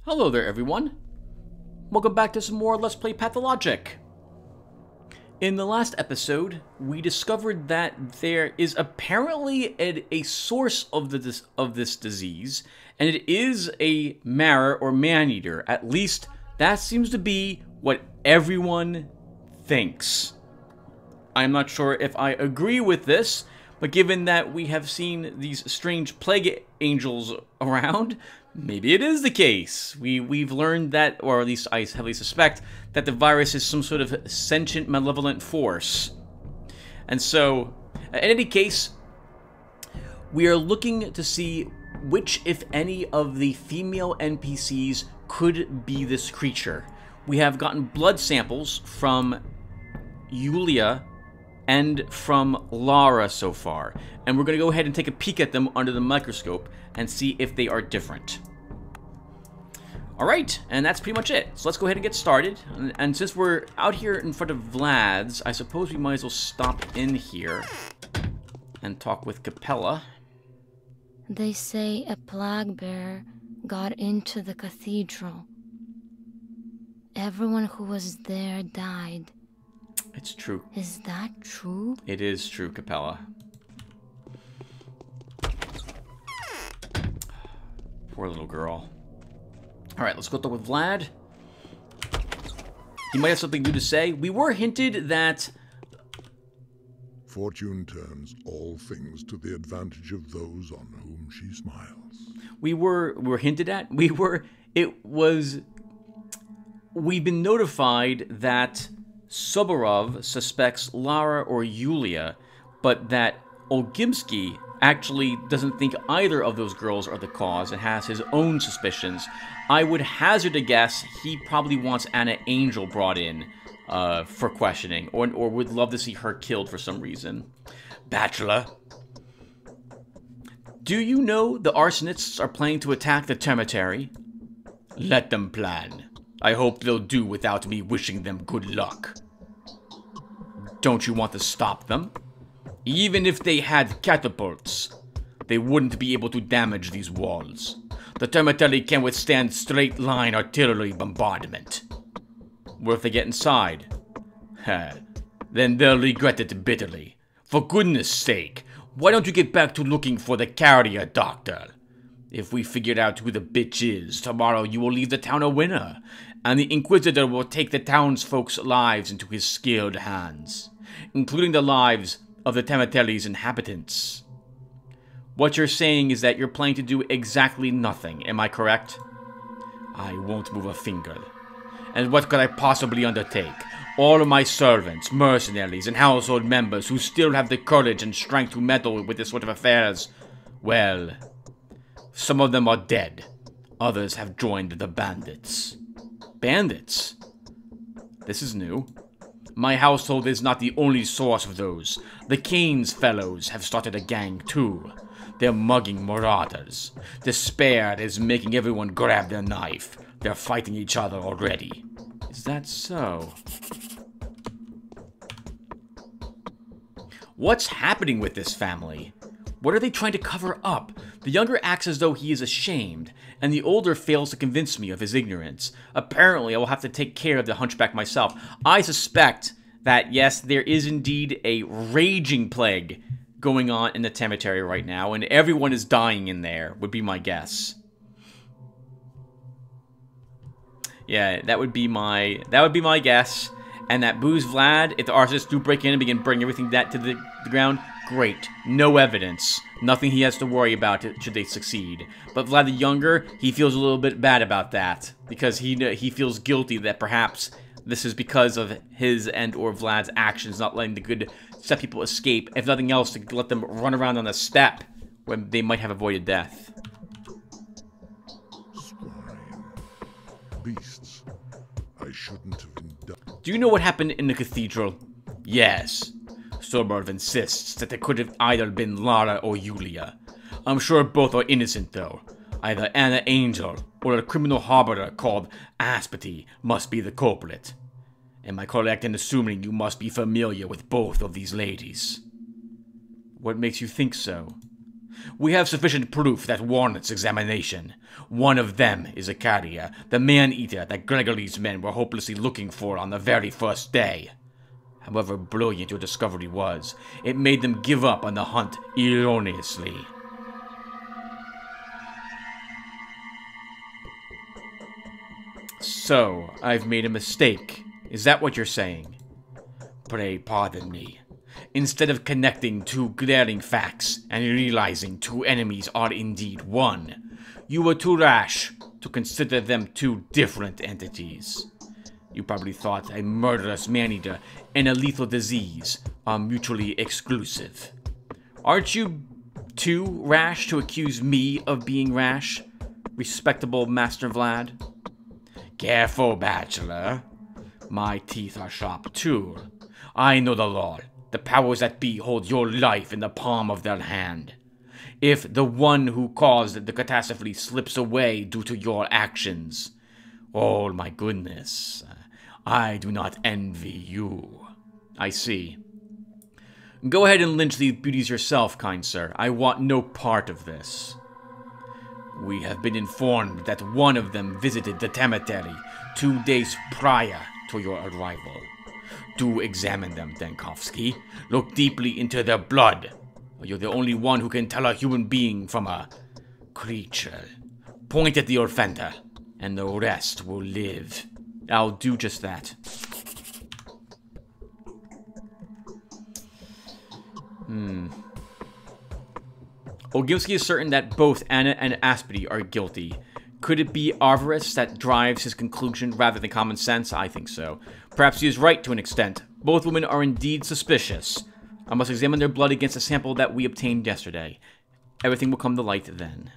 Hello there, everyone. Welcome back to some more Let's Play Pathologic. In the last episode, we discovered that there is apparently a source of this disease, and it is a Mara or man-eater. At least, that seems to be what everyone thinks. I'm not sure if I agree with this, but given that we have seen these strange plague angels around, maybe it is the case. We've learned that, or at least I heavily suspect, that the virus is some sort of sentient, malevolent force. And so, in any case, we are looking to see which, if any, of the female NPCs could be this creature. We have gotten blood samples from Yulia and from Lara so far, and we're going to go ahead and take a peek at them under the microscope and see if they are different. Alright, and that's pretty much it. So let's go ahead and get started. And since we're out here in front of Vlad's, I suppose we might as well stop in here and talk with Capella. They say a plague bearer got into the cathedral. Everyone who was there died. It's true. Is that true? It is true, Capella. Poor little girl. Alright, let's go talk with Vlad. He might have something new to say. We were hinted that fortune turns all things to the advantage of those on whom she smiles. we were hinted at. We've been notified that Soborov suspects Lara or Yulia, but that Olgimsky actually doesn't think either of those girls are the cause and has his own suspicions. I would hazard a guess he probably wants Anna Angel brought in for questioning, or would love to see her killed for some reason. Bachelor, do you know the arsonists are planning to attack the Lotaeri? Let them plan. I hope they'll do without me wishing them good luck. Don't you want to stop them? Even if they had catapults, they wouldn't be able to damage these walls. The Lotaeri can withstand straight-line artillery bombardment. What if they get inside? Then they'll regret it bitterly. For goodness sake, why don't you get back to looking for the carrier, Doctor? If we figured out who the bitch is, tomorrow you will leave the town a winner, and the Inquisitor will take the townsfolk's lives into his skilled hands, including the lives of the Lotaeri's inhabitants. What you're saying is that you're planning to do exactly nothing, am I correct? I won't move a finger. And what could I possibly undertake? All of my servants, mercenaries, and household members who still have the courage and strength to meddle with this sort of affairs, well, some of them are dead. Others have joined the bandits. Bandits? This is new. My household is not the only source of those. The Keynes fellows have started a gang too. They're mugging marauders. Despair is making everyone grab their knife. They're fighting each other already. Is that so? What's happening with this family? What are they trying to cover up? The younger acts as though he is ashamed, and the older fails to convince me of his ignorance. Apparently, I will have to take care of the hunchback myself. I suspect that, yes, there is indeed a raging plague going on in the Lotaeri right now, and everyone is dying in there, would be my guess. Yeah, that would be my guess. And that boos Vlad, if the arsonists do break in and begin burning everything to the ground, great. No evidence. Nothing he has to worry about should they succeed. But Vlad the Younger, he feels a little bit bad about that, because he feels guilty that perhaps this is because of his and or Vlad's actions not letting the good set people escape, if nothing else, to let them run around on the steppe when they might have avoided death. Swine. Beasts. I shouldn't have indulged. Do you know what happened in the cathedral? Yes. Soborov insists that it could have either been Lara or Yulia. I'm sure both are innocent, though. Either Anna Angel or a criminal harborer called Aspity must be the culprit. Am I correct in assuming you must be familiar with both of these ladies? What makes you think so? We have sufficient proof that warrants examination. One of them is Icaria, the man-eater that Gregory's men were hopelessly looking for on the very first day. However brilliant your discovery was, it made them give up on the hunt erroneously. So, I've made a mistake. Is that what you're saying? Pray pardon me. Instead of connecting two glaring facts and realizing two enemies are indeed one, you were too rash to consider them two different entities. You probably thought a murderous man-eater and a lethal disease are mutually exclusive. Aren't you too rash to accuse me of being rash, respectable Master Vlad? Careful, bachelor. My teeth are sharp too. I know the law. The powers that be hold your life in the palm of their hand. If the one who caused the catastrophe slips away due to your actions, oh my goodness, I do not envy you. I see. Go ahead and lynch these beauties yourself, kind sir. I want no part of this. We have been informed that one of them visited the cemetery 2 days prior to your arrival. Do examine them, Denkovsky. Look deeply into their blood. You're the only one who can tell a human being from a creature. Point at the offender, and the rest will live. I'll do just that. Ogimsky is certain that both Anna and Aspity are guilty. Could it be avarice that drives his conclusion rather than common sense? I think so. Perhaps he is right to an extent. Both women are indeed suspicious. I must examine their blood against the sample that we obtained yesterday. Everything will come to light then.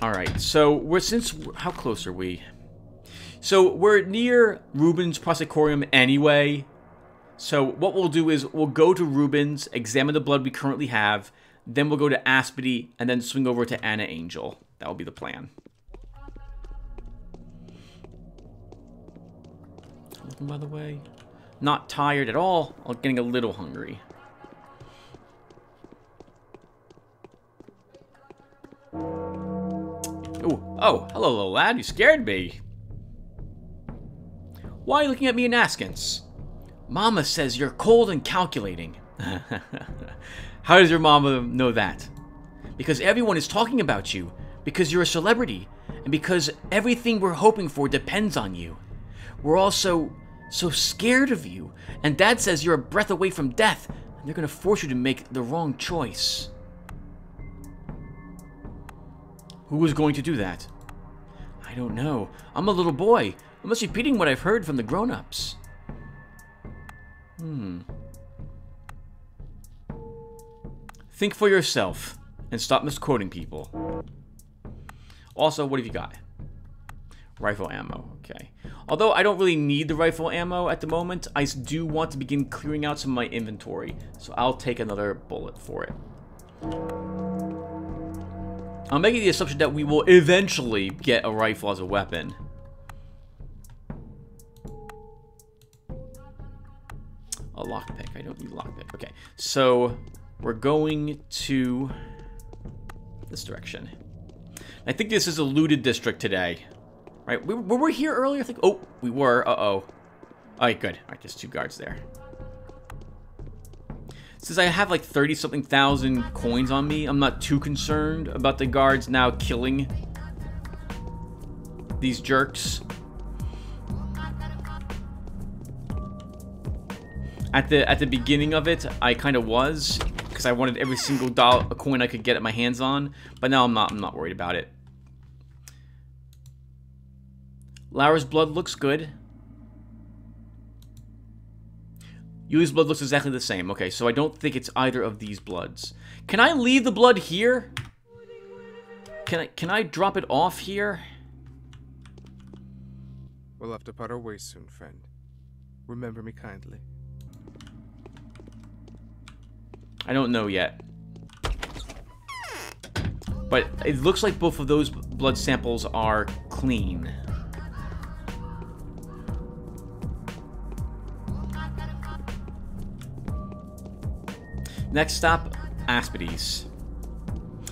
Alright, so how close are we? So we're near Rubens' Prosecorium anyway. So what we'll do is we'll go to Rubens, examine the blood we currently have, then we'll go to Aspity, and then swing over to Anna Angel. That will be the plan. Looking, by the way, not tired at all. I'm getting a little hungry. Ooh, oh, hello, little lad. You scared me. Why are you looking at me and askance? Mama says you're cold and calculating. How does your mama know that? Because everyone is talking about you. Because you're a celebrity. And because everything we're hoping for depends on you. We're all so scared of you. And Dad says you're a breath away from death. And they're going to force you to make the wrong choice. Who was going to do that? I don't know. I'm a little boy. I'm just repeating what I've heard from the grown-ups. Think for yourself and stop misquoting people. Also, what have you got? Rifle ammo, okay. Although I don't really need the rifle ammo at the moment, I do want to begin clearing out some of my inventory. So I'll take another bullet for it. I'm making the assumption that we will eventually get a rifle as a weapon. A lockpick. I don't need a lockpick. Okay, so we're going to this direction. I think this is a looted district today. Right? Were we here earlier? I think. Oh, we were. Uh-oh. Alright, good. Alright, there's 2 guards there. Since I have like 30-something thousand coins on me, I'm not too concerned about the guards now killing these jerks. At the beginning of it, I kind of was, because I wanted every single coin I could get my hands on. But now I'm not worried about it. Laura's blood looks good. Yuli's blood looks exactly the same. Okay, so I don't think it's either of these bloods. Can I leave the blood here? Can I drop it off here? We'll have to part our ways soon, friend. Remember me kindly. I don't know yet. But it looks like both of those blood samples are clean. Next stop, Aspides.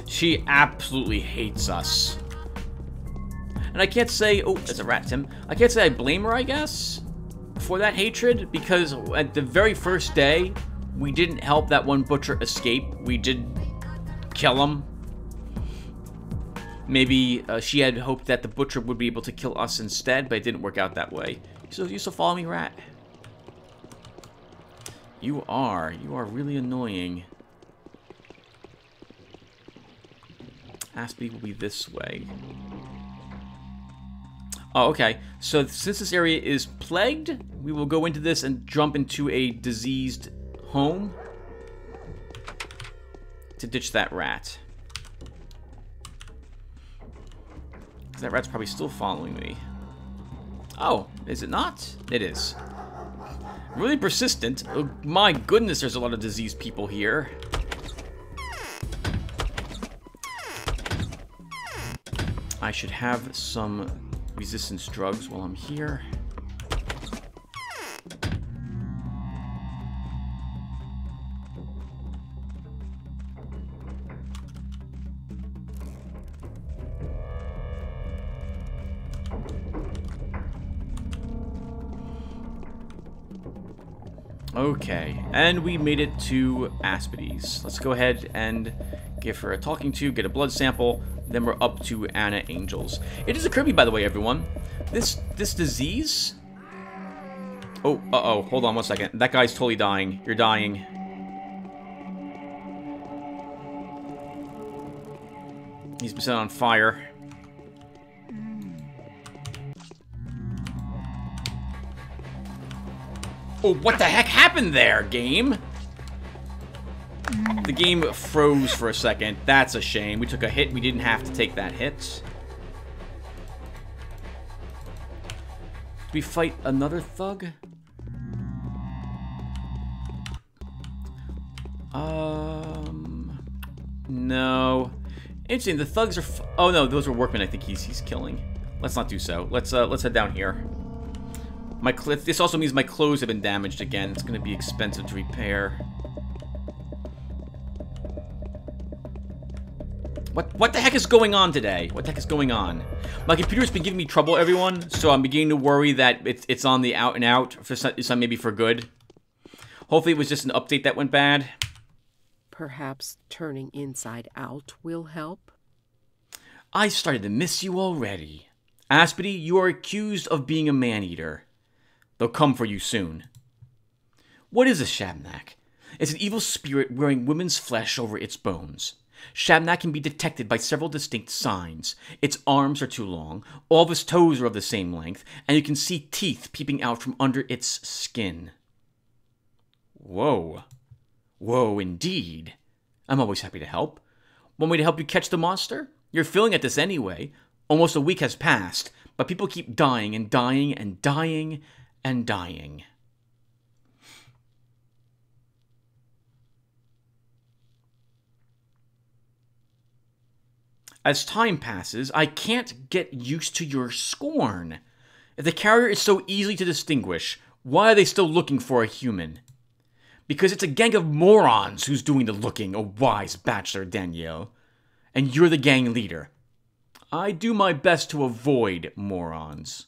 She absolutely hates us. And I can't say... Oh, there's a rat, Tim. I can't say I blame her, I guess, for that hatred, because at the very first day, we didn't help that one butcher escape. We did kill him. Maybe she had hoped that the butcher would be able to kill us instead, but it didn't work out that way. So you still follow me, rat? You are really annoying. Aspie will be this way. Oh, okay. So since this area is plagued, we will go into this and jump into a diseased home to ditch that rat. That rat's probably still following me. Oh, is it not? It is. Really persistent. Oh, my goodness, there's a lot of diseased people here. I should have some resistance drugs while I'm here. Okay, and we made it to Aspides. Let's go ahead and give her a talking to, get a blood sample, then we're up to Anna Angels. It just occurred to me, by the way, everyone, this disease... Oh, uh-oh, hold on one second. That guy's totally dying. You're dying. He's been set on fire. Oh, what the heck happened there, game? The game froze for a second. That's a shame. We took a hit. We didn't have to take that hit. Did we fight another thug? No. Interesting. The thugs are... Oh, no. Those are workmen I think he's killing. Let's not do so. Let's head down here. This also means my clothes have been damaged again. It's going to be expensive to repair. What the heck is going on today? What the heck is going on? My computer's been giving me trouble, everyone, so I'm beginning to worry that it's on the out and out, for some maybe for good. Hopefully it was just an update that went bad. Perhaps turning inside out will help? I started to miss you already. Aspide, you are accused of being a man-eater. They'll come for you soon. What is a Shabnak? It's an evil spirit wearing women's flesh over its bones. Shabnak can be detected by several distinct signs. Its arms are too long, all of its toes are of the same length, and you can see teeth peeping out from under its skin. Whoa. Whoa, indeed. I'm always happy to help. Want me to help you catch the monster? You're feeling at this anyway. Almost a week has passed, but people keep dying and dying and dying and dying. As time passes, I can't get used to your scorn. If the carrier is so easy to distinguish, why are they still looking for a human? Because it's a gang of morons who's doing the looking, a wise bachelor, Danielle. And you're the gang leader. I do my best to avoid morons.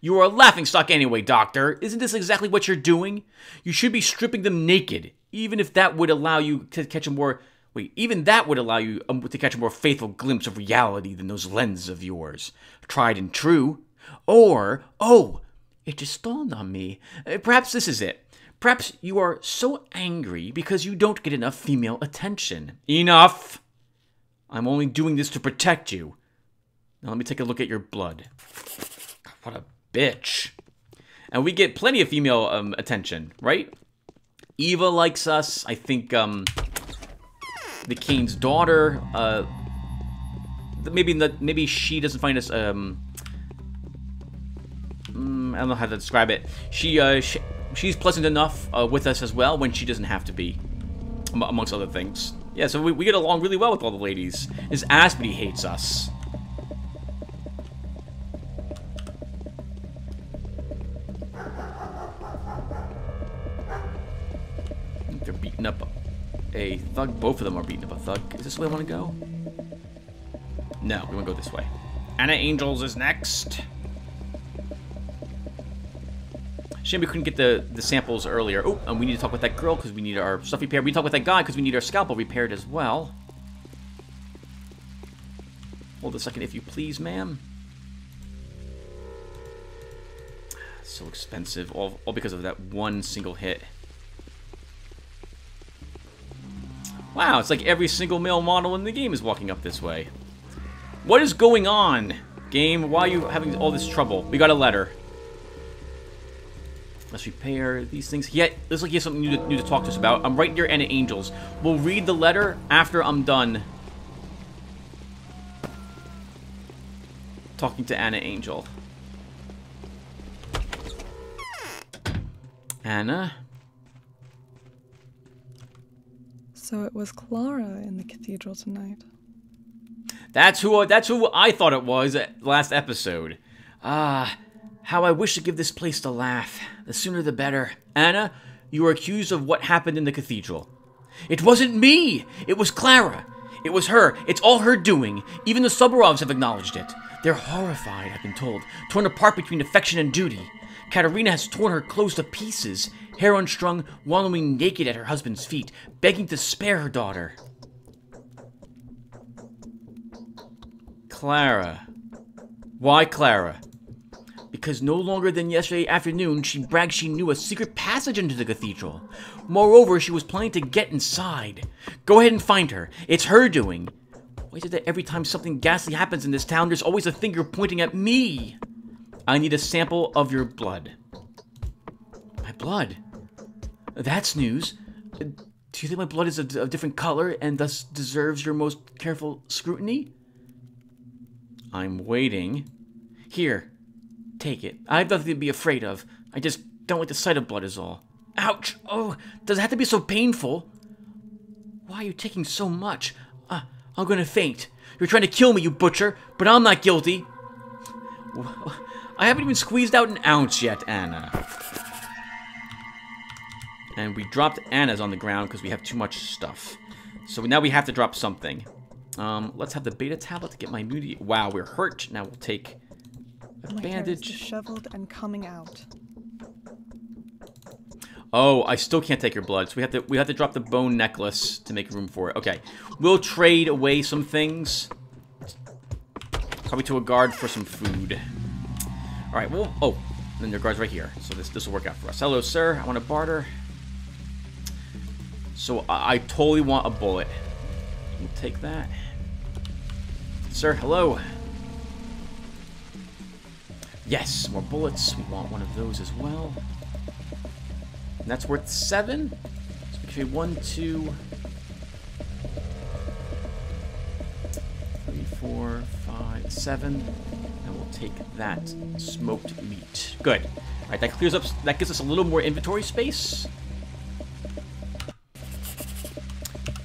You are a laughingstock anyway, Doctor. Isn't this exactly what you're doing? You should be stripping them naked, even if that would allow you to catch a more... even that would allow you to catch a more faithful glimpse of reality than those lenses of yours. Tried and true. Or, oh, it just dawned on me. Perhaps this is it. Perhaps you are so angry because you don't get enough female attention. Enough! I'm only doing this to protect you. Now let me take a look at your blood. What a bitch. And we get plenty of female attention, right? Eva likes us. I think the king's daughter, maybe she doesn't find us, I don't know how to describe it. She's pleasant enough with us as well when she doesn't have to be, amongst other things. Yeah, so we get along really well with all the ladies. This Aspide hates us. They're beating up a thug. Both of them are beating up a thug. Is this the way I want to go? No, we want to go this way. Anna Angels is next. Shame we couldn't get the samples earlier. Oh, and we need to talk with that girl because we need our stuff repaired. We need to talk with that guy because we need our scalpel repaired as well. Hold a second, if you please, ma'am. So expensive, all because of that one single hit. Wow, it's like every single male model in the game is walking up this way. What is going on, game? Why are you having all this trouble? We got a letter. Let's repair these things. Yeah, looks like he has something new to talk to us about. I'm right near Anna Angels. We'll read the letter after I'm done talking to Anna Angel. Anna? So it was Clara in the cathedral tonight. That's who I thought it was last episode. How I wish to give this place the laugh. The sooner the better. Anna, you are accused of what happened in the cathedral. It wasn't me! It was Clara. It was her. It's all her doing. Even the Subarovs have acknowledged it. They're horrified, I've been told. Torn apart between affection and duty. Katerina has torn her clothes to pieces. Hair unstrung, wallowing naked at her husband's feet, begging to spare her daughter. Clara. Why Clara? Because no longer than yesterday afternoon, she bragged she knew a secret passage into the cathedral. Moreover, she was planning to get inside. Go ahead and find her. It's her doing. Why is it that every time something ghastly happens in this town, there's always a finger pointing at me? I need a sample of your blood. My blood? That's news. Do you think my blood is of a different color and thus deserves your most careful scrutiny? I'm waiting. Here. Take it. I have nothing to be afraid of. I just don't like the sight of blood is all. Ouch! Oh, does it have to be so painful? Why are you taking so much? I'm gonna faint. You're trying to kill me, you butcher, but I'm not guilty. I haven't even squeezed out an ounce yet, Anna. And we dropped Anna's on the ground because we have too much stuff. So now we have to drop something. Let's have the beta tablet to get my immunity. Wow, we're hurt. Now we'll take a My hair is bandage. disheveled and coming out. Oh, I still can't take your blood, so we have to drop the bone necklace to make room for it. Okay, we'll trade away some things. Probably to a guard for some food. All right, well, oh, then their guard's right here, so this will work out for us. Hello, sir. I want to barter. So I totally want a bullet. We'll take that. Sir, hello. Yes, more bullets. We want one of those as well. And that's worth 7. So we can do 1, 2, 3, 4, 5, 7. And we'll take that smoked meat. Good. All right, that clears up. That gives us a little more inventory space.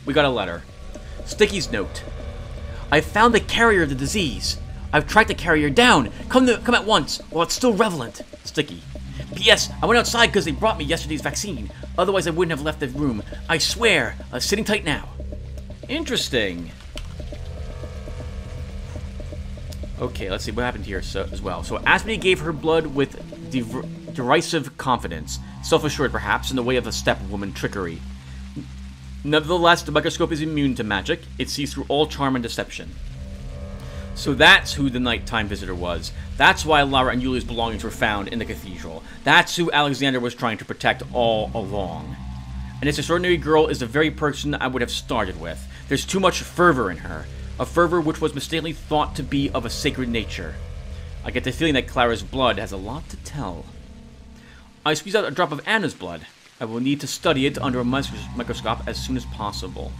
We got a letter. Sticky's note. I found the carrier of the disease. I've tracked the carrier down. Come at once while it's still relevant. Sticky. P.S. I went outside because they brought me yesterday's vaccine. Otherwise, I wouldn't have left the room. I swear. Sitting tight now. Interesting. Okay, let's see what happened here as well. So, Aspity gave her blood with derisive confidence. Self-assured, perhaps, in the way of a stepwoman trickery. Nevertheless, the microscope is immune to magic. It sees through all charm and deception. So that's who the nighttime visitor was. That's why Lara and Yulia's belongings were found in the cathedral. That's who Alexander was trying to protect all along. And this extraordinary girl is the very person I would have started with. There's too much fervor in her. A fervor which was mistakenly thought to be of a sacred nature. I get the feeling that Clara's blood has a lot to tell. I squeeze out a drop of Anna's blood. I will need to study it under a microscope as soon as possible.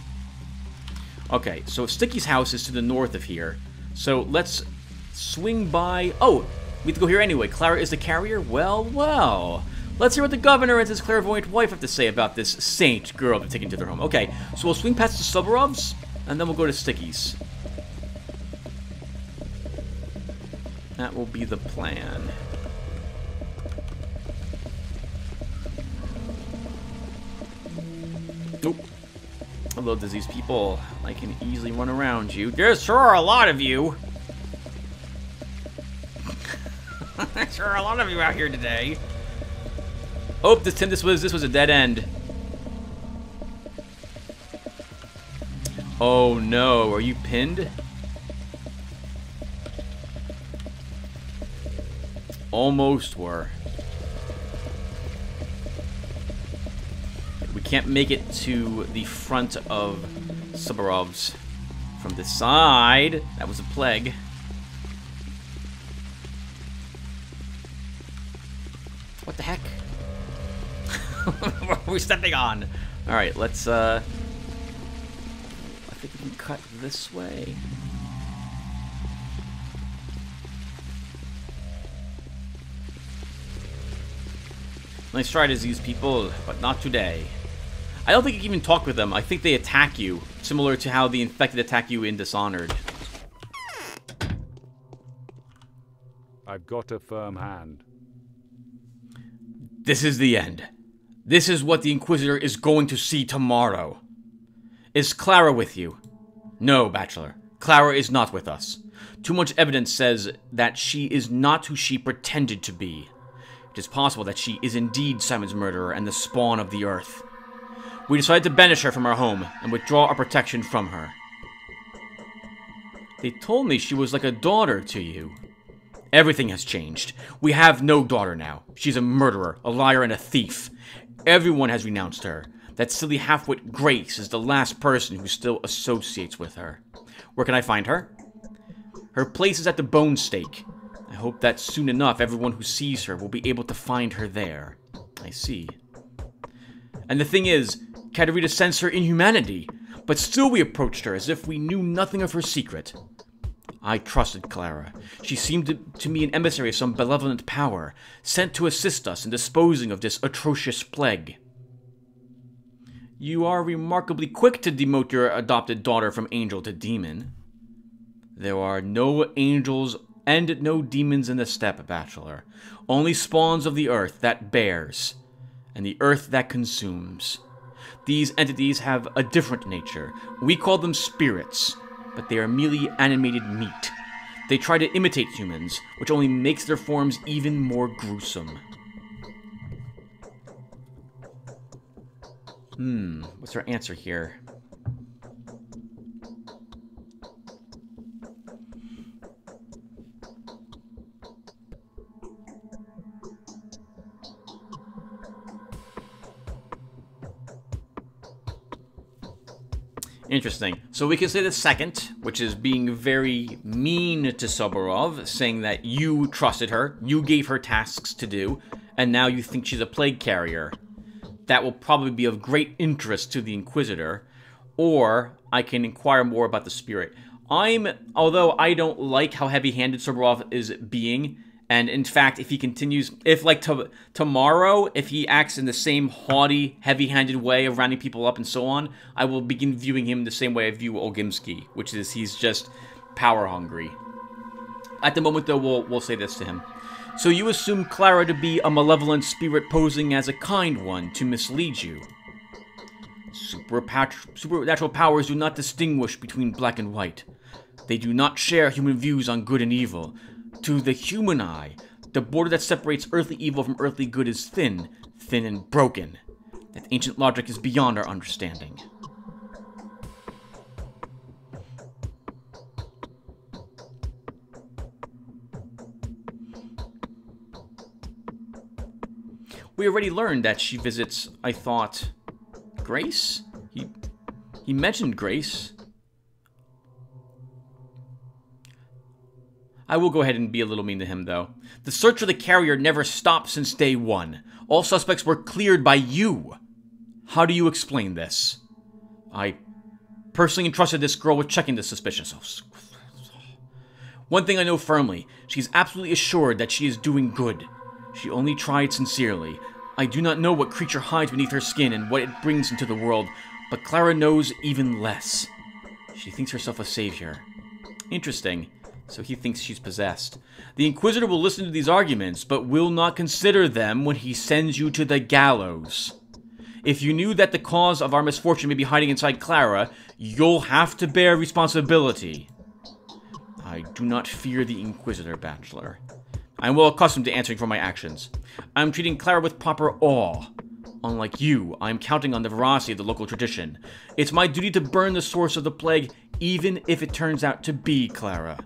Okay, so Sticky's house is to the north of here. So let's swing by... Oh, we have to go here anyway. Clara is the carrier? Well, well. Let's hear what the governor and his clairvoyant wife have to say about this saint girl they're taking to their home. Okay, so we'll swing past the Subarovs, and then we'll go to Sticky's. That will be the plan. Nope. Hello, diseased people. I can easily run around you. There sure are a lot of you. There sure are a lot of you out here today. Oh, this was a dead end. Oh no, are you pinned? Almost were. We can't make it to the front of Subarov's from this side. That was a plague. What the heck? What are we stepping on? Alright, let's I think we can cut this way. Nice try, disease people, but not today. I don't think you can even talk with them. I think they attack you, similar to how the infected attack you in Dishonored. I've got a firm hand. This is the end. This is what the Inquisitor is going to see tomorrow. Is Clara with you? No, Bachelor. Clara is not with us. Too much evidence says that she is not who she pretended to be. It is possible that she is indeed Simon's murderer and the spawn of the Earth. We decided to banish her from our home and withdraw our protection from her. They told me she was like a daughter to you. Everything has changed. We have no daughter now. She's a murderer, a liar, and a thief. Everyone has renounced her. That silly half-wit Grace is the last person who still associates with her. Where can I find her? Her place is at the Bone Stake. I hope that soon enough everyone who sees her will be able to find her there. I see. And the thing is, Katerina sensed her inhumanity, but still we approached her as if we knew nothing of her secret. I trusted Clara. She seemed to me an emissary of some benevolent power, sent to assist us in disposing of this atrocious plague. You are remarkably quick to demote your adopted daughter from angel to demon. There are no angels and no demons in the steppe, Bachelor. Only spawns of the earth that bears, and the earth that consumes. These entities have a different nature. We call them spirits, but they are merely animated meat. They try to imitate humans, which only makes their forms even more gruesome. What's our answer here? Interesting. So we can say the second, which is being very mean to Soborov, saying that you trusted her, you gave her tasks to do, and now you think she's a plague carrier. That will probably be of great interest to the Inquisitor, or I can inquire more about the spirit. Although I don't like how heavy-handed Soborov is being, and in fact, if he continues, if like tomorrow, if he acts in the same haughty, heavy-handed way of rounding people up and so on, I will begin viewing him the same way I view Olgimsky, which is he's just power-hungry. At the moment, though, we'll say this to him. So you assume Clara to be a malevolent spirit posing as a kind one to mislead you. Supernatural powers do not distinguish between black and white. They do not share human views on good and evil. To the human eye, the border that separates earthly evil from earthly good is thin and broken. That ancient logic is beyond our understanding. We already learned that she visits, I thought, Grace? He mentioned Grace. I will go ahead and be a little mean to him, though. The search for the carrier never stopped since day one. All suspects were cleared by you. How do you explain this? I personally entrusted this girl with checking the suspicious. One thing I know firmly, she's absolutely assured that she is doing good. She only tried sincerely. I do not know what creature hides beneath her skin and what it brings into the world, but Clara knows even less. She thinks herself a savior. Interesting. So he thinks she's possessed. The Inquisitor will listen to these arguments, but will not consider them when he sends you to the gallows. If you knew that the cause of our misfortune may be hiding inside Clara, you'll have to bear responsibility. I do not fear the Inquisitor, Bachelor. I am well accustomed to answering for my actions. I am treating Clara with proper awe. Unlike you, I am counting on the veracity of the local tradition. It's my duty to burn the source of the plague, even if it turns out to be Clara.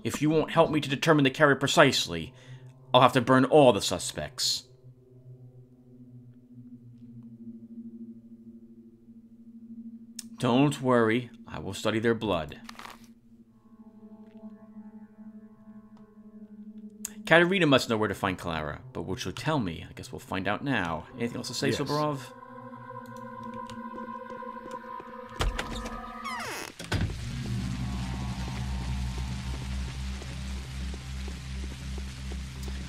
If you won't help me to determine the carrier precisely, I'll have to burn all the suspects. Don't worry, I will study their blood. Katerina must know where to find Clara, but what she'll tell me, I guess we'll find out now. Anything else to say, Yes. Soborov?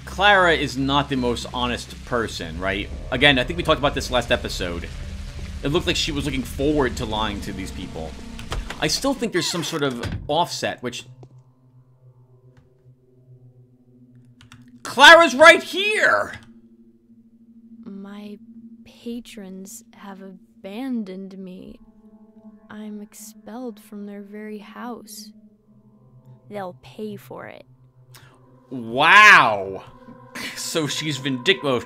Clara is not the most honest person, right? Again, I think we talked about this last episode. It looked like she was looking forward to lying to these people. I still think there's some sort of offset, which... Clara's right here! My patrons have abandoned me. I'm expelled from their very house. They'll pay for it. Wow! So she's vindictive.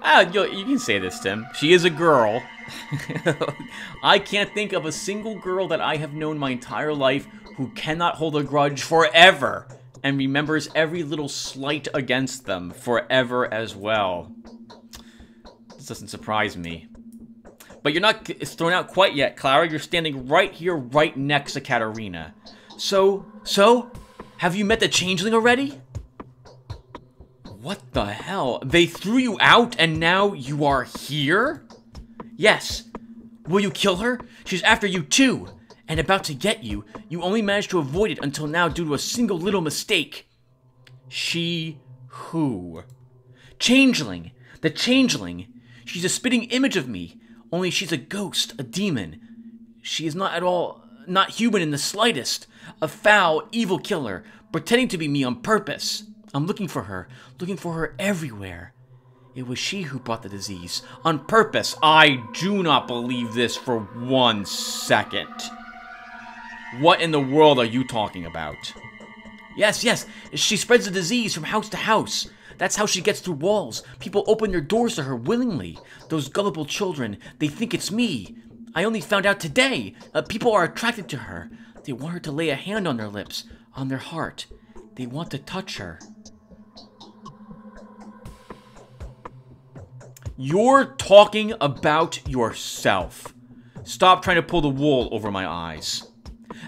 Ah, you can say this, Tim. She is a girl. I can't think of a single girl that I have known my entire life who cannot hold a grudge forever and remembers every little slight against them forever as well. This doesn't surprise me. But you're not thrown out quite yet, Clara. You're standing right here, right next to Katerina. So? Have you met the changeling already? What the hell? They threw you out and now you are here? Yes. Will you kill her? She's after you too. And about to get you. You only managed to avoid it until now due to a single little mistake. She who? Changeling. The changeling. She's a spitting image of me. Only she's a ghost, a demon. She is not at all, not human in the slightest. A foul, evil killer, pretending to be me on purpose. I'm looking for her everywhere. It was she who brought the disease. On purpose. I do not believe this for 1 second. What in the world are you talking about? Yes. She spreads the disease from house to house. That's how she gets through walls. People open their doors to her willingly. Those gullible children, they think it's me. I only found out today. People are attracted to her. They want her to lay a hand on their lips, on their heart. They want to touch her. You're talking about yourself. Stop trying to pull the wool over my eyes.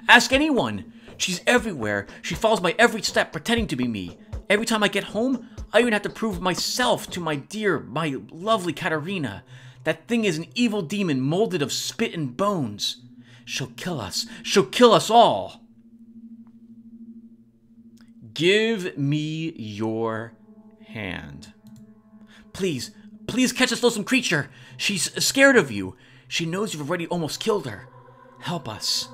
Ask anyone. She's everywhere. She follows my every step, pretending to be me. Every time I get home, I even have to prove myself to my dear, my lovely Katerina. That thing is an evil demon molded of spit and bones. She'll kill us. She'll kill us all. Give me your hand. Please catch this loathsome creature. She's scared of you. She knows you've already almost killed her. Help us.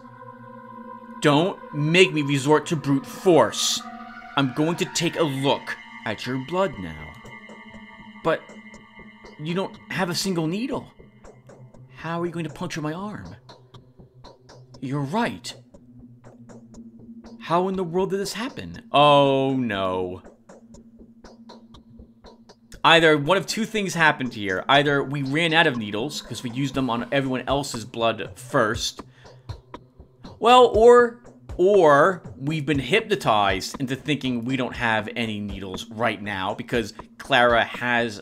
Don't make me resort to brute force. I'm going to take a look at your blood now. But you don't have a single needle. How are you going to puncture my arm? You're right. How in the world did this happen? Oh no. Either one of two things happened here. Either we ran out of needles because we used them on everyone else's blood first. Well, or we've been hypnotized into thinking we don't have any needles right now because Clara has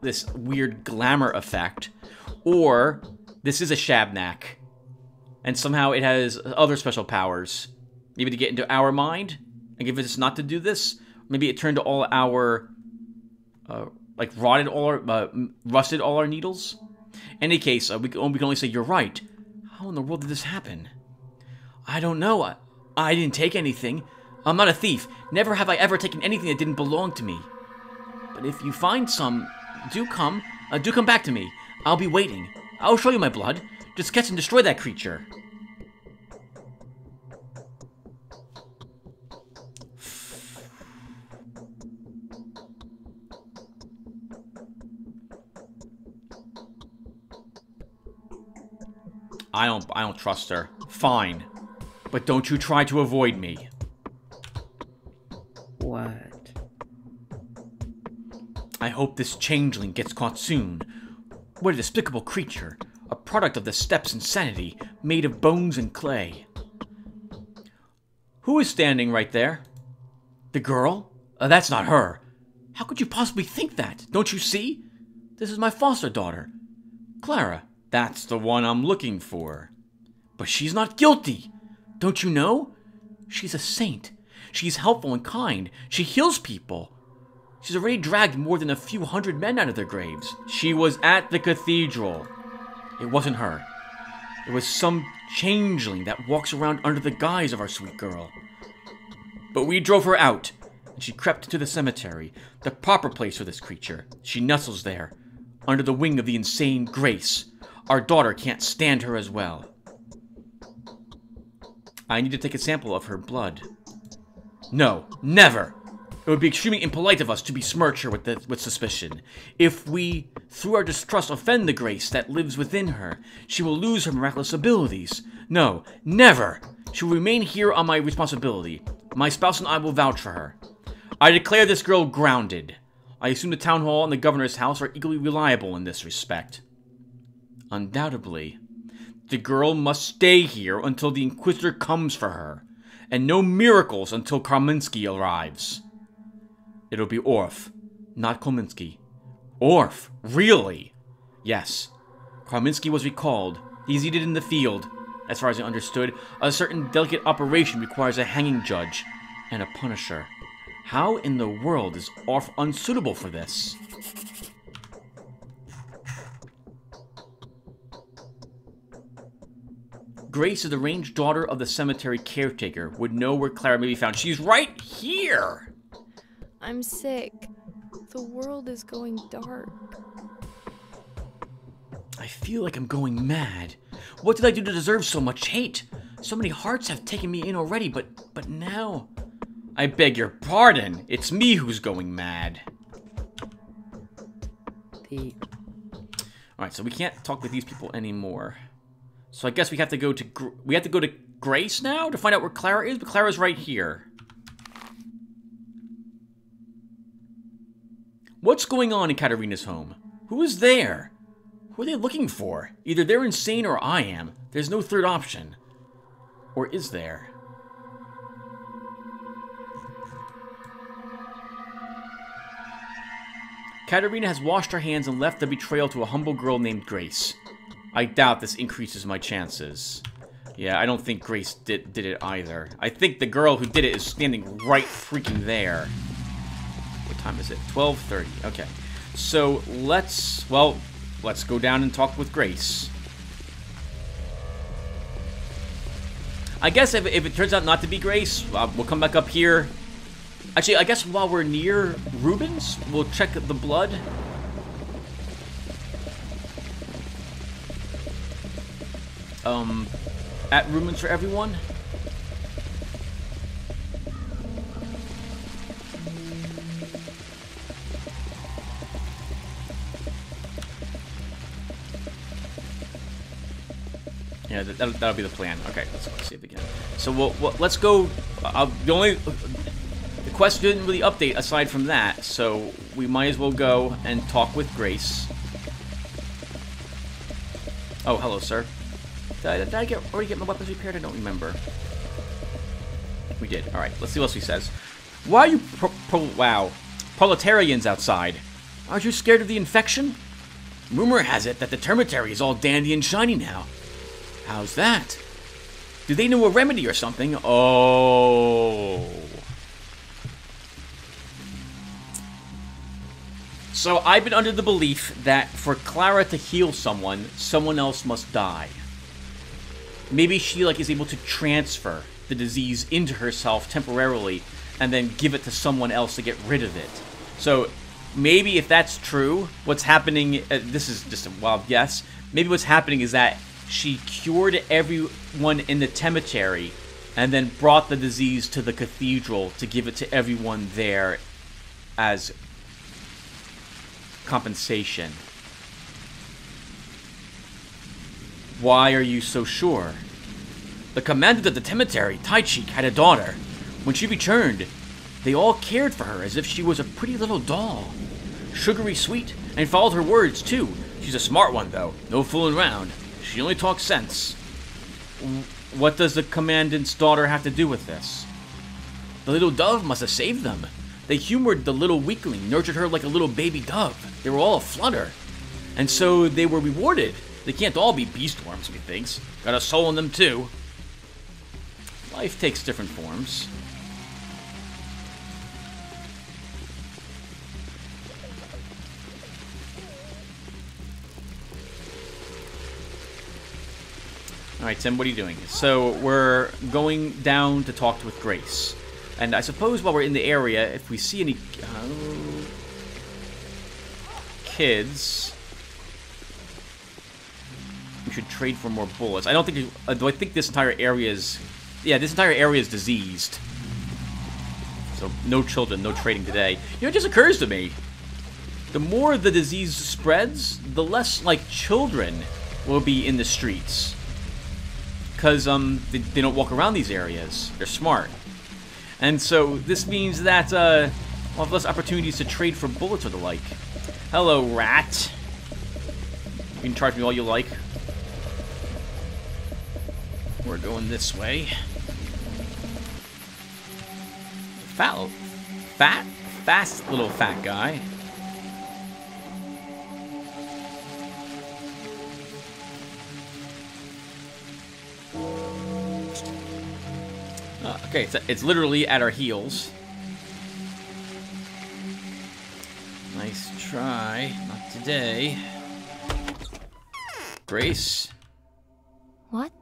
this weird glamour effect. Or this is a Shabnak and somehow it has other special powers. Maybe to get into our mind and give us not to do this. Maybe it turned all our rusted all our needles. In any case, we can only say you're right. How in the world did this happen? I don't know. I didn't take anything. I'm not a thief. Never have I ever taken anything that didn't belong to me. But if you find some, do come back to me. I'll be waiting. I'll show you my blood. Just catch and destroy that creature. I don't trust her. Fine. But don't you try to avoid me. What? I hope this changeling gets caught soon. What a despicable creature. A product of the steppes' insanity, made of bones and clay. Who is standing right there? The girl? That's not her. How could you possibly think that? Don't you see? This is my foster daughter. Clara. That's the one I'm looking for. But she's not guilty. Don't you know? She's a saint. She's helpful and kind. She heals people. She's already dragged more than a few hundred men out of their graves. She was at the cathedral. It wasn't her. It was some changeling that walks around under the guise of our sweet girl. But we drove her out, and she crept into the cemetery, the proper place for this creature. She nestles there, under the wing of the insane Grace. Our daughter can't stand her as well. I need to take a sample of her blood. No, never! It would be extremely impolite of us to besmirch her with suspicion. If we, through our distrust, offend the Grace that lives within her, she will lose her miraculous abilities. No, never! She will remain here on my responsibility. My spouse and I will vouch for her. I declare this girl grounded. I assume the town hall and the governor's house are equally reliable in this respect. Undoubtedly. The girl must stay here until the Inquisitor comes for her, and no miracles until Karminski arrives. It'll be Orf, not Kominski. Orf? Really? Yes. Karminski was recalled. He's needed in the field. As far as I understood, a certain delicate operation requires a hanging judge and a punisher. How in the world is Orf unsuitable for this? Grace is the ranged daughter of the cemetery caretaker, would know where Clara may be found. She's right here! I'm sick. The world is going dark. I feel like I'm going mad. What did I do to deserve so much hate? So many hearts have taken me in already, but now... I beg your pardon. It's me who's going mad. Alright, so we can't talk with these people anymore. So I guess we have to go to Grace now to find out where Clara is, but Clara's right here. What's going on in Katerina's home? Who is there? Who are they looking for? Either they're insane or I am. There's no third option. Or is there? Katerina has washed her hands and left the betrayal to a humble girl named Grace. I doubt this increases my chances. Yeah, I don't think Grace did it either. I think the girl who did it is standing right freaking there. What time is it? 12:30. Okay. So, let's go down and talk with Grace. I guess if it turns out not to be Grace, we'll come back up here. Actually, I guess while we're near Rubens, we'll check the blood. At Rubens for everyone. Yeah, that'll be the plan. Okay, let's see if we can. So let's go. The quest didn't really update aside from that, so we might as well go and talk with Grace. Oh, hello, sir. Did I already get my weapons repaired? I don't remember. We did. Alright, let's see what else he says. Why are you proletarians outside? Aren't you scared of the infection? Rumor has it that the termitary is all dandy and shiny now. How's that? Do they know a remedy or something? Oh. So I've been under the belief that for Clara to heal someone, someone else must die. Maybe she is able to transfer the disease into herself temporarily and then give it to someone else to get rid of it. So maybe if that's true, what's happening, this is just a wild guess, maybe what's happening is that she cured everyone in the cemetery and then brought the disease to the cathedral to give it to everyone there as compensation. Why are you so sure? The commandant of the cemetery, Taichik, had a daughter. When she returned, they all cared for her as if she was a pretty little doll. Sugary sweet, and followed her words, too. She's a smart one, though. No fooling around. She only talks sense. What does the commandant's daughter have to do with this? The little dove must have saved them. They humored the little weakling, nurtured her like a little baby dove. They were all aflutter. And so they were rewarded. They can't all be beastworms, methinks. Got a soul in them, too. Life takes different forms. Alright, Tim, what are you doing? So, we're going down to talk with Grace. And I suppose while we're in the area, if we see any kids, we should trade for more bullets. I don't think... do I think this entire area is... Yeah, this entire area is diseased. So, no children, no trading today. You know, it just occurs to me. The more the disease spreads, the less, like, children will be in the streets. Because, they don't walk around these areas. They're smart. And so, this means that, we'll have less opportunities to trade for bullets or the like. Hello, rat. You can charge me all you like. We're going this way. Fast little fat guy. Okay, it's literally at our heels. Nice try. Not today. Grace? What?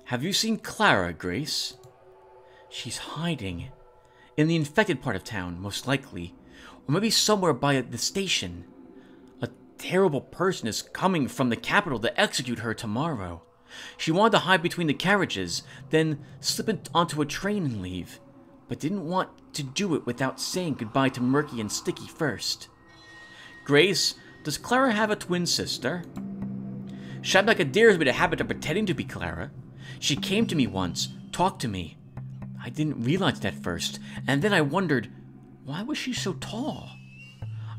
Have you seen Clara, Grace? She's hiding. In the infected part of town, most likely. Or maybe somewhere by the station. A terrible person is coming from the capital to execute her tomorrow. She wanted to hide between the carriages, then slip onto a train and leave, but didn't want to do it without saying goodbye to Murky and Sticky first. Grace, does Clara have a twin sister? Shabnaka dares me to habit of pretending to be Clara. She came to me once, talked to me. I didn't realize it at first, and then I wondered, why was she so tall?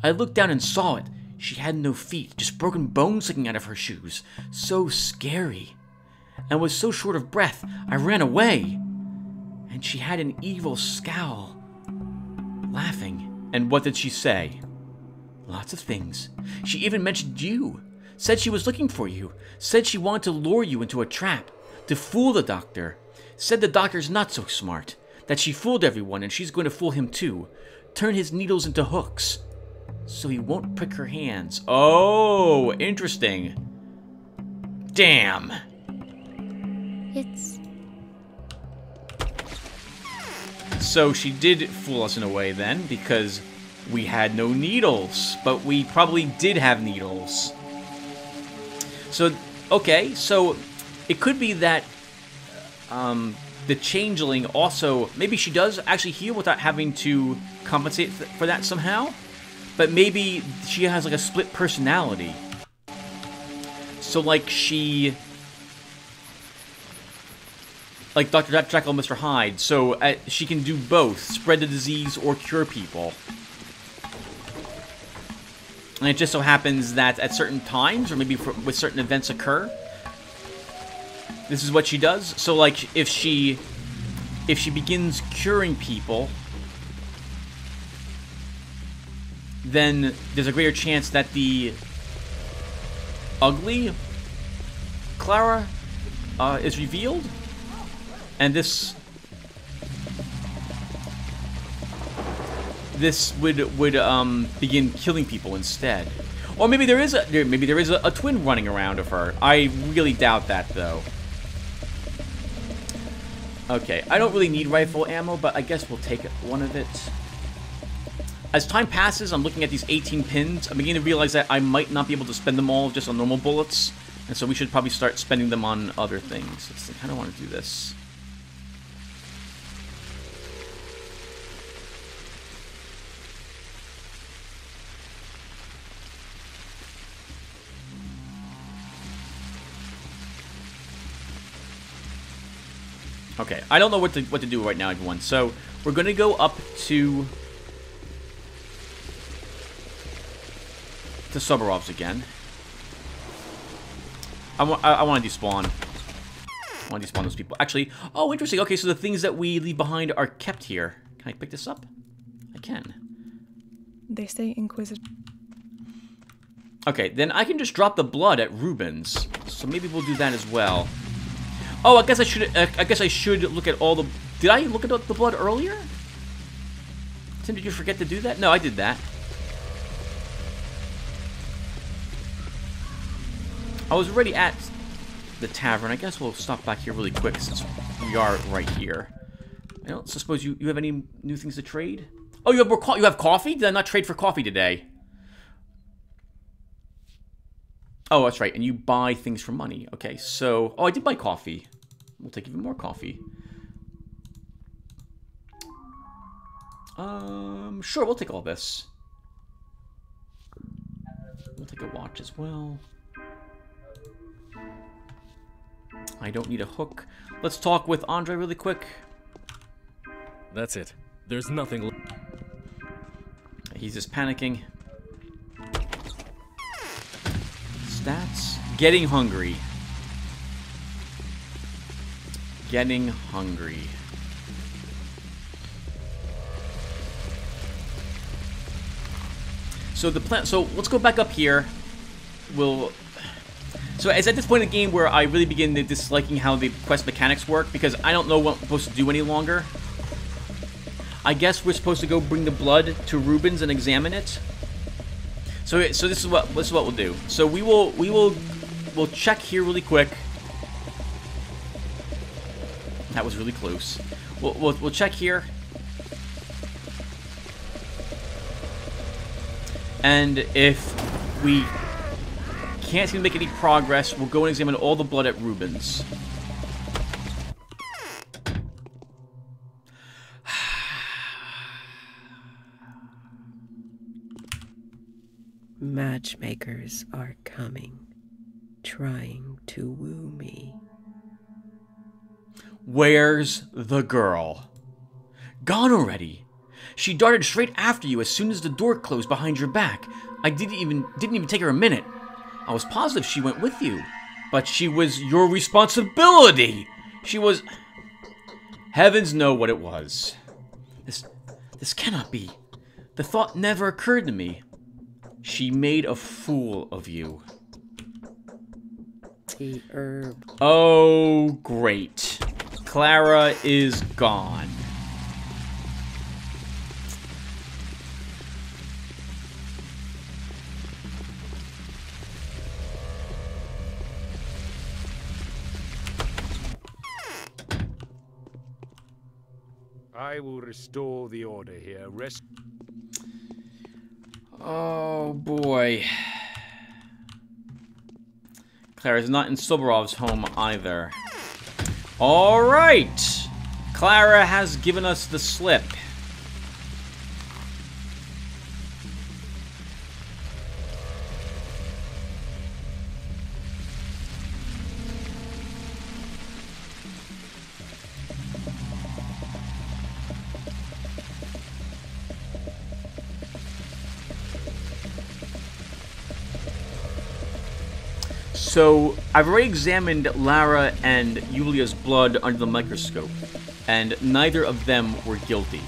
I looked down and saw it. She had no feet, just broken bones sticking out of her shoes. So scary. And was so short of breath, I ran away. And she had an evil scowl. Laughing. And what did she say? Lots of things. She even mentioned you. Said she was looking for you. Said she wanted to lure you into a trap. To fool the doctor. Said the doctor's not so smart. That she fooled everyone and she's going to fool him too. Turn his needles into hooks. So he won't prick her hands. Oh, interesting. Damn. It's... So she did fool us in a way then, because we had no needles. But we probably did have needles. So, okay, so it could be that the changeling also... Maybe she does actually heal without having to compensate for that somehow. But maybe she has like a split personality. So like she... Like Dr. Jekyll and Mr. Hyde. So she can do both. Spread the disease or cure people. And it just so happens that at certain times, or maybe with certain events occur, this is what she does. So like if she begins curing people, then there's a greater chance that the ugly Clara is revealed. And this would begin killing people instead. Or maybe there is a twin running around of her. I really doubt that though. Okay, I don't really need rifle ammo, but I guess we'll take one of it. As time passes, I'm looking at these 18 pins. I'm beginning to realize that I might not be able to spend them all just on normal bullets. And so we should probably start spending them on other things. I kind of want to do this. Okay, I don't know what to do right now, everyone. So we're gonna go up to Subarov's again. I want to despawn. I want to despawn those people. Actually, oh, interesting. Okay, so the things that we leave behind are kept here. Can I pick this up? I can. They say Inquisitor. Okay, then I can just drop the blood at Rubens. So maybe we'll do that as well. Oh, I guess I should look at all the... Did I look at the blood earlier? Tim, did you forget to do that? No, I did that. I was already at the tavern. I guess we'll stop back here really quick since we are right here. I don't suppose you have any new things to trade? Oh, you have more you have coffee? Did I not trade for coffee today? Oh, that's right. And you buy things for money. Okay, so... Oh, I did buy coffee. We'll take even more coffee. Sure, we'll take all this. We'll take a watch as well. I don't need a hook. Let's talk with Andre really quick. That's it. There's nothing... He's just panicking. Stats. Getting hungry. Getting hungry. So the plan. So let's go back up here. So it's at this point in the game where I really begin disliking how the quest mechanics work because I don't know what I'm supposed to do any longer. I guess we're supposed to go bring the blood to Rubens and examine it. So this is what we'll do. So we'll check here really quick. That was really close. We'll check here. And if we can't seem to make any progress, we'll go and examine all the blood at Rubens. Matchmakers are coming, trying to woo me. Where's the girl? Gone already. She darted straight after you as soon as the door closed behind your back. I didn't even take her a minute. I was positive she went with you, but she was your responsibility. She was... Heavens know what it was. This cannot be. The thought never occurred to me. She made a fool of you. The herb. Oh, great. Clara is gone. I will restore the order here. Rest. Oh, boy. Clara's not in Soborov's home either. Alright! Clara has given us the slip. So, I've already examined Lara and Yulia's blood under the microscope, and neither of them were guilty.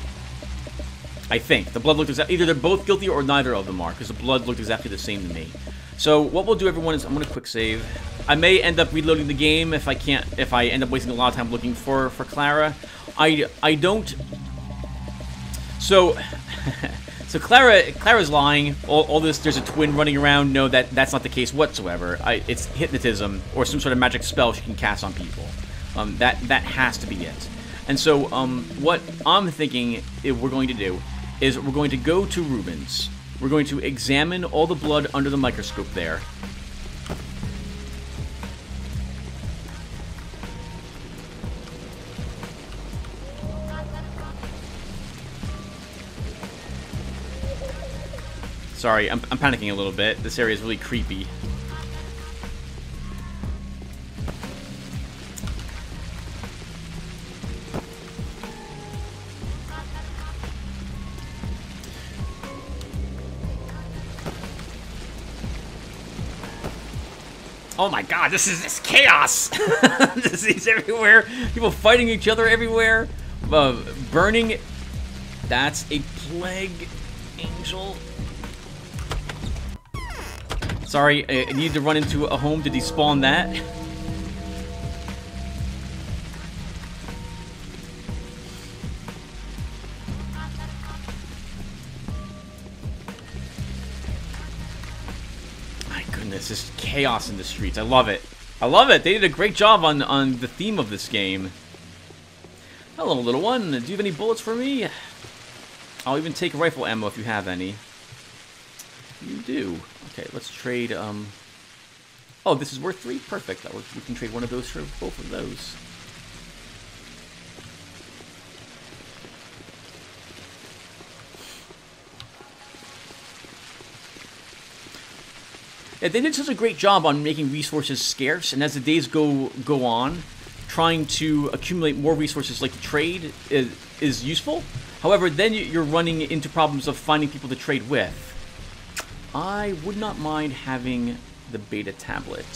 I think. The blood looked exactly... Either they're both guilty or neither of them are, because the blood looked exactly the same to me. So, what we'll do, everyone, is I'm going to quick save. I may end up reloading the game if I end up wasting a lot of time looking for Clara. I don't... So... So Clara's lying. All this, there's a twin running around. No, that's not the case whatsoever. It's hypnotism or some sort of magic spell she can cast on people. That has to be it. And so what I'm thinking we're going to do is we're going to go to Rubens. We're going to examine all the blood under the microscope there. Sorry, I'm panicking a little bit. This area is really creepy. Oh my god, this is chaos! Disease everywhere, people fighting each other everywhere, burning. That's a plague angel. Sorry, I need to run into a home to despawn that. My goodness, this chaos in the streets. I love it. I love it. They did a great job on the theme of this game. Hello, little one. Do you have any bullets for me? I'll even take rifle ammo if you have any. You do. Okay, let's trade, Oh, this is worth 3? Perfect. We can trade one of those for both of those. Yeah, they did such a great job on making resources scarce, and as the days go on, trying to accumulate more resources like the trade is useful. However, then you're running into problems of finding people to trade with. I would not mind having the beta tablet.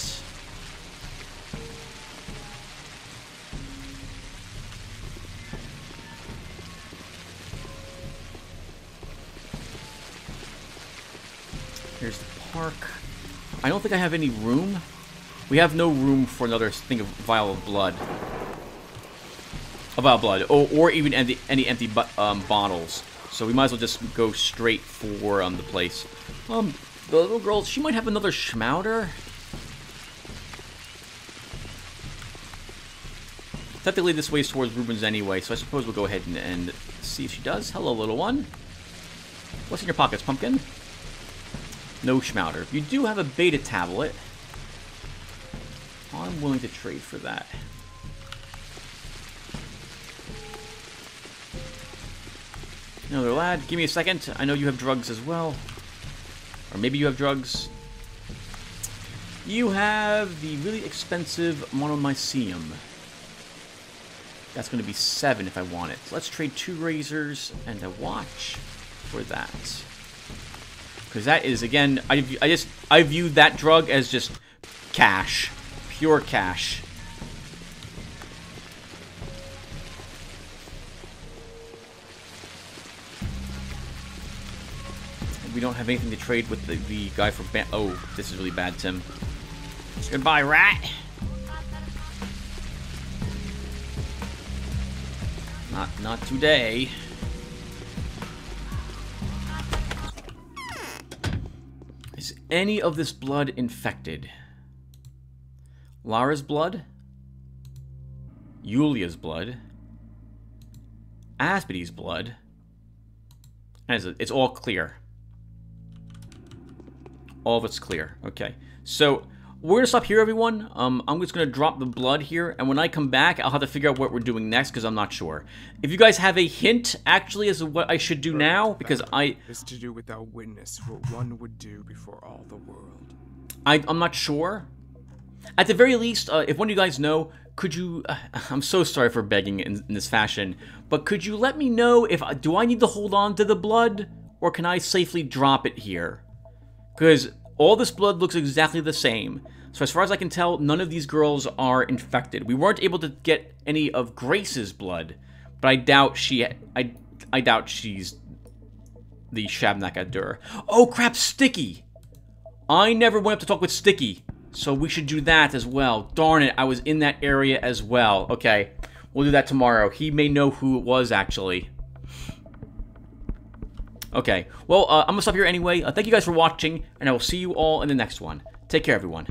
Here's the park. I don't think I have any room. We have no room for another thing of vial of blood. A vial of blood, or even any empty bottles. So we might as well just go straight for the place. The little girl, she might have another schmouder. Technically, this way is towards Ruben's anyway, so I suppose we'll go ahead and see if she does. Hello, little one. What's in your pockets, pumpkin? No schmouder. You do have a beta tablet. I'm willing to trade for that. Another lad, give me a second. I know you have drugs as well. Or maybe you have drugs. You have the really expensive monomycetium. That's going to be 7 if I want it. So let's trade 2 razors and a watch for that. Because that is, again, I view that drug as just cash. Pure cash. We don't have anything to trade with the guy from oh, this is really bad, Tim. Goodbye, rat. Not today. Is any of this blood infected? Lara's blood? Yulia's blood? Aspidy's blood? And it's all clear. All of it's clear. Okay. So, we're going to stop here, everyone. I'm just going to drop the blood here, and when I come back, I'll have to figure out what we're doing next, because I'm not sure. If you guys have a hint, actually, as to what I should do now, because is to do without witness what one would do before all the world. I'm not sure. At the very least, if one of you guys know, could you... I'm so sorry for begging in this fashion, but could you let me know if... do I need to hold on to the blood, or can I safely drop it here? Because all this blood looks exactly the same. So as far as I can tell, none of these girls are infected. We weren't able to get any of Grace's blood, but I doubt I doubt she's the Shabnak Adur. Oh crap, Sticky! I never went up to talk with Sticky, so we should do that as well. Darn it, I was in that area as well. Okay, we'll do that tomorrow. He may know who it was, actually. Okay, well, I'm going to stop here anyway. Thank you guys for watching, and I will see you all in the next one. Take care, everyone.